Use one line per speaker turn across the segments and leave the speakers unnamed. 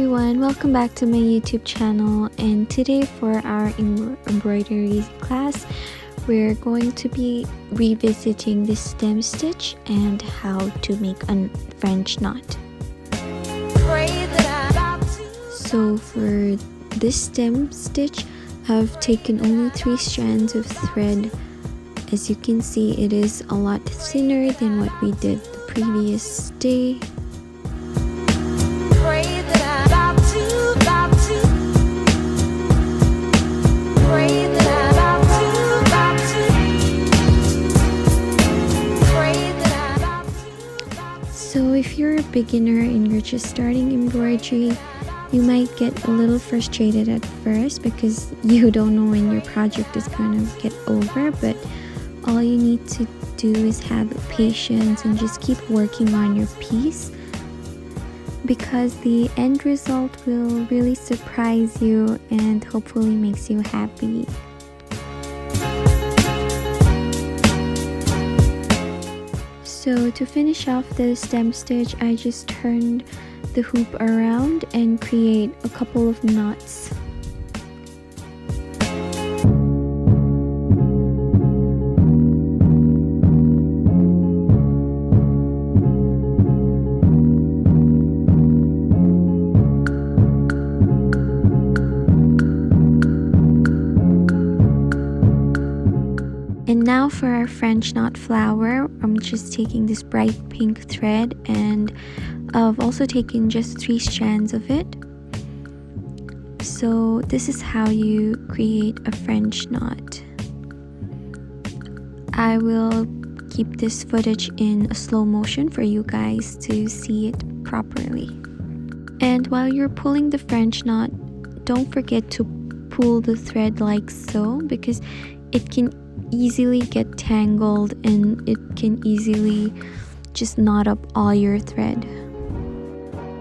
everyone, welcome back to my YouTube channel, and today for our embroidery class we're going to be revisiting the stem stitch and how to make a French knot. So for this stem stitch I've taken only 3 strands of thread. As you can see, it is a lot thinner than what we did the previous day. So if you're a beginner and you're just starting embroidery, you might get a little frustrated at first because you don't know when your project is going to get over, but all you need to do is have patience and just keep working on your piece, because the end result will really surprise you and hopefully makes you happy. So to finish off the stem stitch, I just turned the hoop around and create a couple of knots. And now for our French knot flower, I'm just taking this bright pink thread, and I've also taken just 3 strands of it. So this is how you create a French knot. I will keep this footage in a slow motion for you guys to see it properly. And while you're pulling the French knot, don't forget to pull the thread like so, because it can easily get tangled and it can easily just knot up all your thread.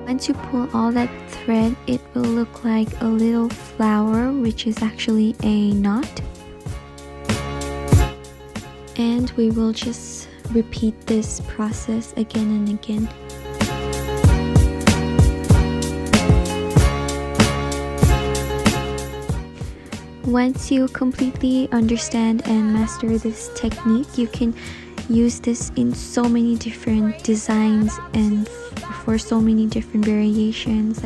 Once you pull all that thread, it will look like a little flower, which is actually a knot. And we will just repeat this process again and again. Once you completely understand and master this technique, you can use this in so many different designs and for so many different variations.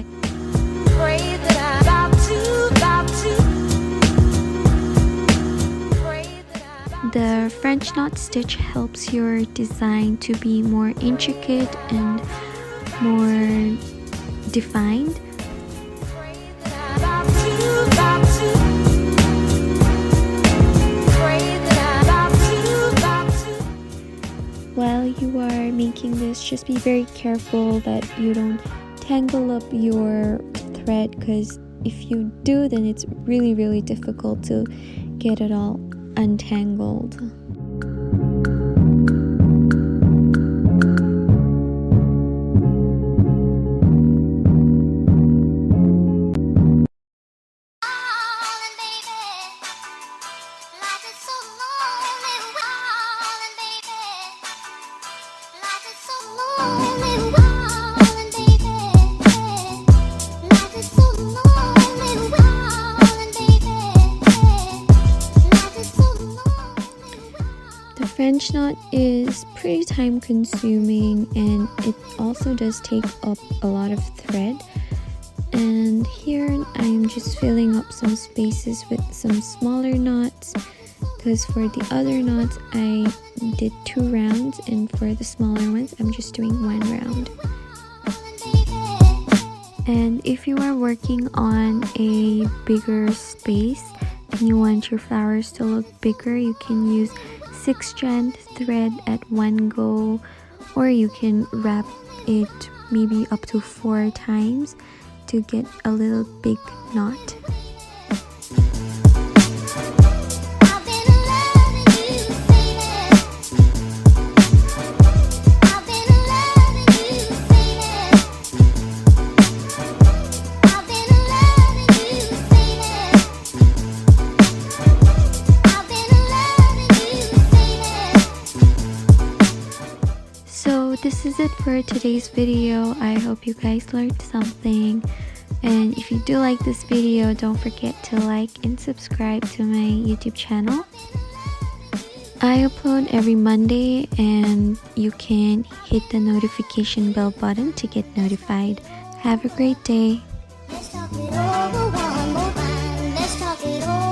The French knot stitch helps your design to be more intricate and more defined. While you are making this, just be very careful that you don't tangle up your thread, because if you do, then it's really difficult to get it all untangled. French knot is pretty time consuming, and it also does take up a lot of thread. And here I'm just filling up some spaces with some smaller knots, because for the other knots I did 2 rounds, and for the smaller ones I'm just doing 1 round. And if you are working on a bigger space and you want your flowers to look bigger, you can use 6-strand thread at one go, or you can wrap it maybe up to 4 times to get a little big knot. This is it for today's video. I hope you guys learned something. And if you do like this video, don't forget to like and subscribe to my YouTube channel. I upload every Monday, and you can hit the notification bell button to get notified. Have a great day.
Let's talk it over one more time. Let's talk it over.